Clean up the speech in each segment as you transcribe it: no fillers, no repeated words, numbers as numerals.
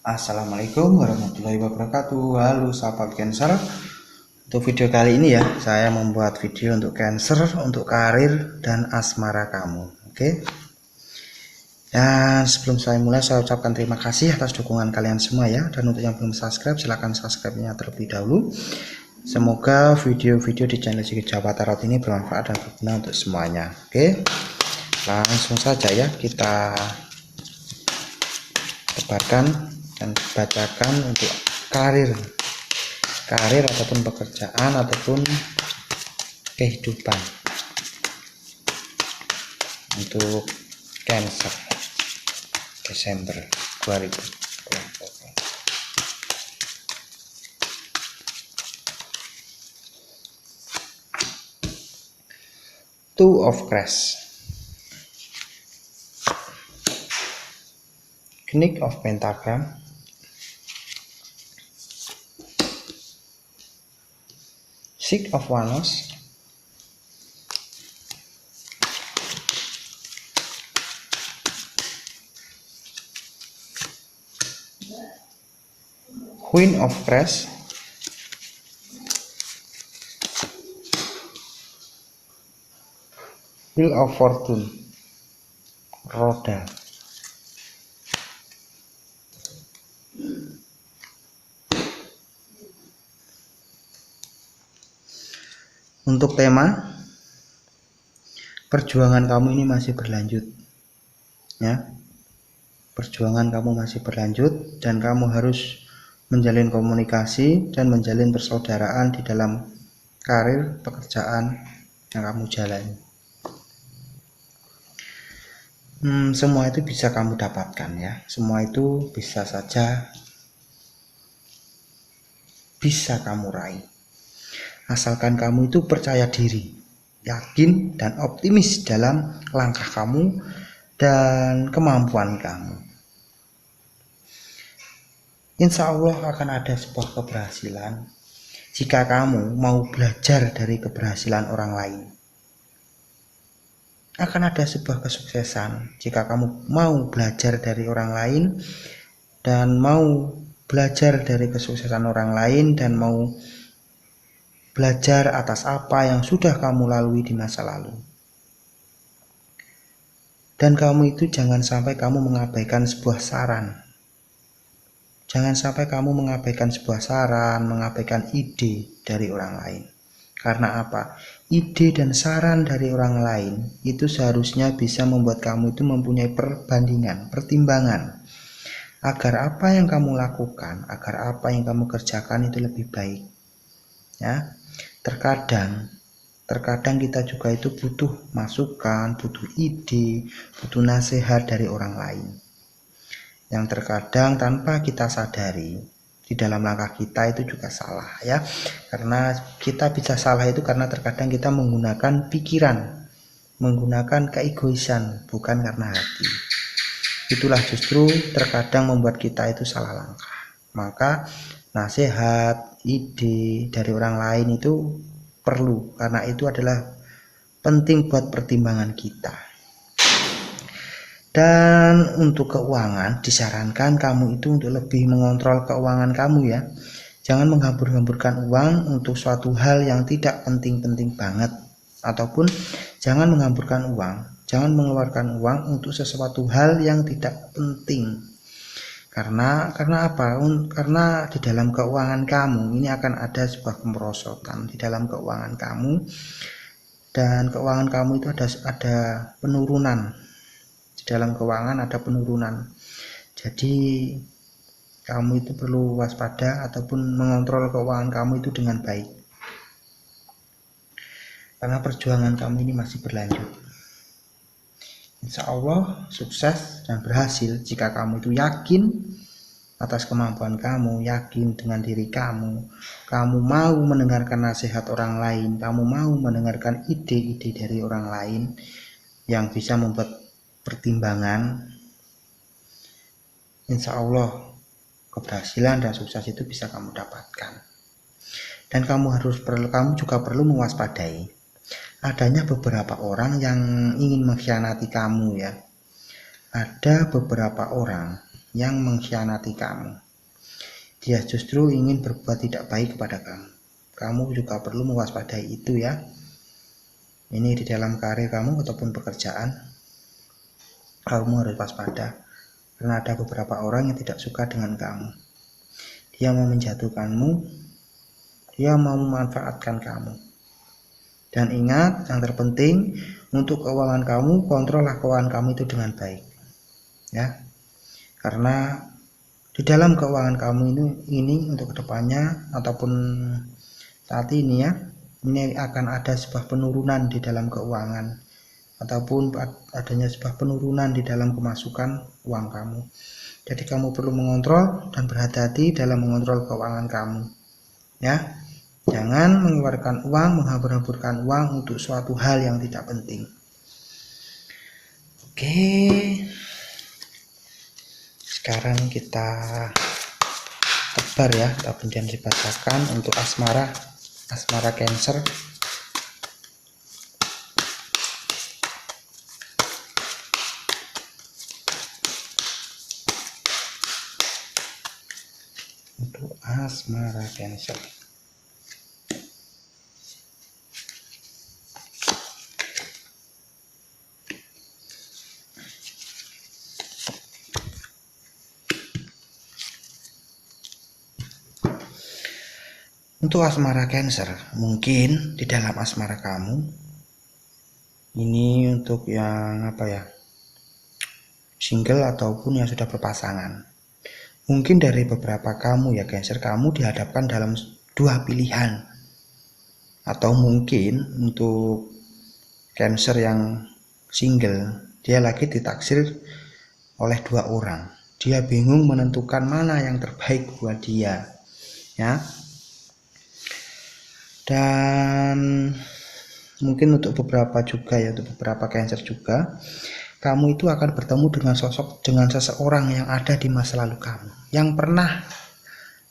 Assalamualaikum warahmatullahi wabarakatuh. Halo sahabat Cancer. Untuk video kali ini ya, saya membuat video untuk Cancer, untuk karir dan asmara kamu. Oke. Dan sebelum saya mulai, saya ucapkan terima kasih atas dukungan kalian semua ya. Dan untuk yang belum subscribe, silahkan subscribe-nya terlebih dahulu. Semoga video-video di channel Sigit Jawa Tarot ini bermanfaat dan berguna untuk semuanya. Oke. Langsung saja ya, kita tebarkan dan bacakan untuk karir ataupun pekerjaan ataupun kehidupan untuk Cancer Desember 2020. Two of Cups, Knight of Pentagram, Six of Wands, Queen of Cups, Wheel of Fortune, roda. Untuk tema, perjuangan kamu ini masih berlanjut ya. Perjuangan kamu masih berlanjut dan kamu harus menjalin komunikasi dan menjalin persaudaraan di dalam karir pekerjaan yang kamu jalani. Semua itu bisa kamu dapatkan ya. Semua itu bisa saja bisa kamu raih. Asalkan kamu itu percaya diri, yakin dan optimis dalam langkah kamu dan kemampuan kamu. Insya Allah akan ada sebuah keberhasilan jika kamu mau belajar dari keberhasilan orang lain. Akan ada sebuah kesuksesan jika kamu mau belajar dari orang lain dan mau belajar dari kesuksesan orang lain dan mau belajar atas apa yang sudah kamu lalui di masa lalu. Dan kamu itu jangan sampai kamu mengabaikan sebuah saran. Jangan sampai kamu mengabaikan sebuah saran, mengabaikan ide dari orang lain. Karena apa? Ide dan saran dari orang lain itu seharusnya bisa membuat kamu itu mempunyai perbandingan, pertimbangan. Agar apa yang kamu lakukan, agar apa yang kamu kerjakan itu lebih baik. Ya. Terkadang kita juga itu butuh masukan, butuh ide, butuh nasihat dari orang lain. Yang terkadang tanpa kita sadari di dalam langkah kita itu juga salah ya. Karena kita bisa salah itu karena terkadang kita menggunakan pikiran, menggunakan keegoisan, bukan karena hati. Itulah justru terkadang membuat kita itu salah langkah. Maka nasihat, ide dari orang lain itu perlu, karena itu adalah penting buat pertimbangan kita. Dan untuk keuangan, disarankan kamu itu untuk lebih mengontrol keuangan kamu ya. Jangan menghambur-hamburkan uang untuk suatu hal yang tidak penting-penting banget, ataupun jangan menghamburkan uang, jangan mengeluarkan uang untuk sesuatu hal yang tidak penting. Karena apa? Karena di dalam keuangan kamu ini akan ada sebuah kemerosotan di dalam keuangan kamu, dan keuangan kamu itu ada penurunan. Di dalam keuangan ada penurunan. Jadi kamu itu perlu waspada ataupun mengontrol keuangan kamu itu dengan baik. Karena perjuangan kamu ini masih berlanjut. Insya Allah sukses dan berhasil jika kamu itu yakin atas kemampuan kamu, yakin dengan diri kamu, kamu mau mendengarkan nasihat orang lain, kamu mau mendengarkan ide-ide dari orang lain yang bisa membuat pertimbangan. Insya Allah keberhasilan dan sukses itu bisa kamu dapatkan. Dan kamu juga perlu mewaspadai adanya beberapa orang yang ingin mengkhianati kamu ya. Ada beberapa orang yang mengkhianati kamu. Dia justru ingin berbuat tidak baik kepada kamu. Kamu juga perlu mewaspadai itu ya. Ini di dalam karir kamu ataupun pekerjaan, kamu harus waspada. Karena ada beberapa orang yang tidak suka dengan kamu. Dia mau menjatuhkanmu, dia mau memanfaatkan kamu. Dan ingat, yang terpenting untuk keuangan kamu, kontrollah keuangan kamu itu dengan baik. Ya. Karena di dalam keuangan kamu ini untuk kedepannya ataupun saat ini ya, ini akan ada sebuah penurunan di dalam keuangan ataupun adanya sebuah penurunan di dalam kemasukan uang kamu. Jadi kamu perlu mengontrol dan berhati-hati dalam mengontrol keuangan kamu ya. Jangan mengeluarkan uang, menghambur-hamburkan uang untuk suatu hal yang tidak penting. Oke, sekarang kita tebar ya, kemudian dibacakan untuk asmara Cancer. Untuk asmara Cancer. Untuk asmara Cancer, mungkin di dalam asmara kamu ini untuk yang single ataupun yang sudah berpasangan. Mungkin dari beberapa kamu ya Cancer, kamu dihadapkan dalam dua pilihan. Atau mungkin untuk Cancer yang single, dia lagi ditaksir oleh dua orang. Dia bingung menentukan mana yang terbaik buat dia. Ya. Dan mungkin untuk beberapa juga ya, untuk beberapa Cancer juga, kamu itu akan bertemu dengan seseorang yang ada di masa lalu kamu, yang pernah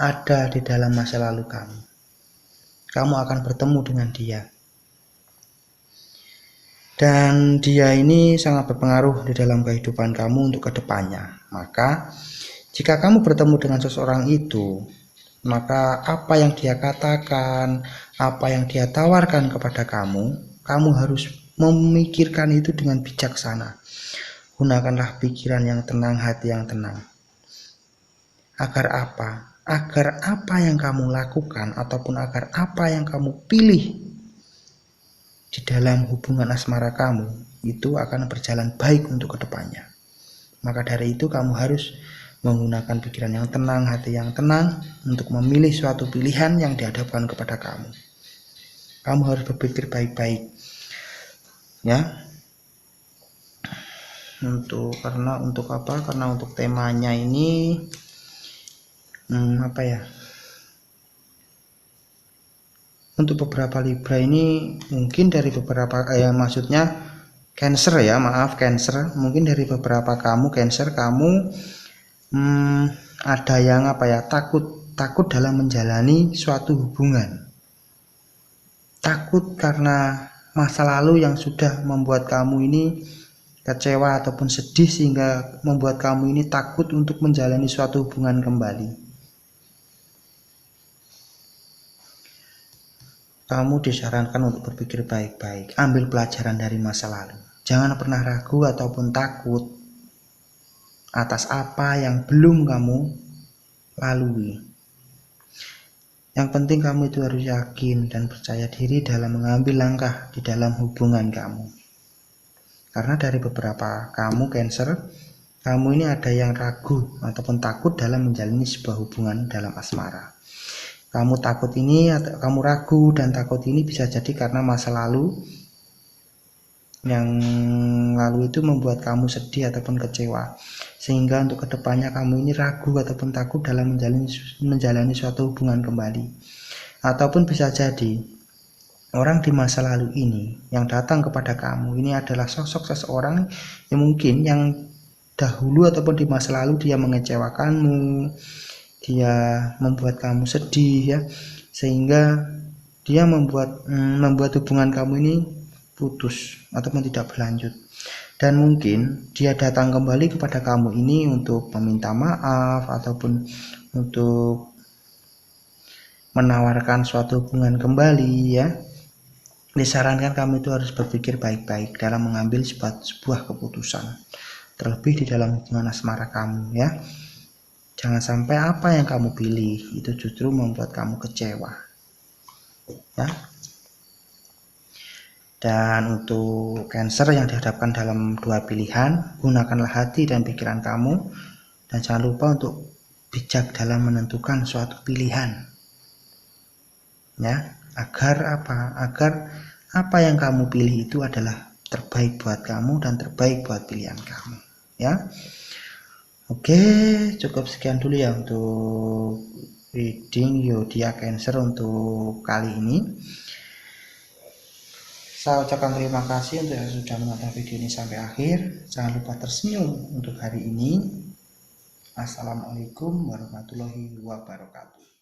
ada di dalam masa lalu kamu. Kamu akan bertemu dengan dia, dan dia ini sangat berpengaruh di dalam kehidupan kamu untuk kedepannya. Maka jika kamu bertemu dengan seseorang itu, maka apa yang dia katakan, apa yang dia tawarkan kepada kamu, kamu harus memikirkan itu dengan bijaksana. Gunakanlah pikiran yang tenang, hati yang tenang. Agar apa? Agar apa yang kamu lakukan ataupun agar apa yang kamu pilih di dalam hubungan asmara kamu itu akan berjalan baik untuk kedepannya. Maka dari itu kamu harus menggunakan pikiran yang tenang, hati yang tenang untuk memilih suatu pilihan yang dihadapkan kepada kamu. Kamu harus berpikir baik-baik ya. Karena untuk temanya ini untuk beberapa Libra ini mungkin dari beberapa maksudnya Cancer ya, maaf Cancer, mungkin dari beberapa kamu Cancer, kamu ada yang takut dalam menjalani suatu hubungan. Takut karena masa lalu yang sudah membuat kamu ini kecewa ataupun sedih sehingga membuat kamu ini takut untuk menjalani suatu hubungan kembali. Kamu disarankan untuk berpikir baik-baik, ambil pelajaran dari masa lalu. Jangan pernah ragu ataupun takut atas apa yang belum kamu lalui. Yang penting kamu itu harus yakin dan percaya diri dalam mengambil langkah di dalam hubungan kamu. Karena dari beberapa kamu Cancer, kamu ini ada yang ragu ataupun takut dalam menjalani sebuah hubungan dalam asmara. Kamu kamu ragu dan takut ini bisa jadi karena masa lalu yang lalu itu membuat kamu sedih ataupun kecewa, sehingga untuk kedepannya kamu ini ragu ataupun takut dalam menjalani suatu hubungan kembali. Ataupun bisa jadi orang di masa lalu ini yang datang kepada kamu ini adalah sosok seseorang yang mungkin yang dahulu ataupun di masa lalu dia mengecewakanmu, dia membuat kamu sedih ya, sehingga dia membuat hubungan kamu ini putus ataupun tidak berlanjut. dan mungkin dia datang kembali kepada kamu ini untuk meminta maaf ataupun untuk menawarkan suatu hubungan kembali ya. Disarankan kamu itu harus berpikir baik-baik dalam mengambil sebuah keputusan, terlebih di dalam hubungan asmara kamu ya. Jangan sampai apa yang kamu pilih itu justru membuat kamu kecewa ya. Dan untuk Cancer yang dihadapkan dalam dua pilihan, gunakanlah hati dan pikiran kamu, dan jangan lupa untuk bijak dalam menentukan suatu pilihan ya, agar apa yang kamu pilih itu adalah terbaik buat kamu dan terbaik buat pilihan kamu ya. Oke, cukup sekian dulu ya untuk reading zodiak Cancer untuk kali ini. Saya ucapkan terima kasih untuk yang sudah menonton video ini sampai akhir. Jangan lupa tersenyum untuk hari ini. Assalamualaikum warahmatullahi wabarakatuh.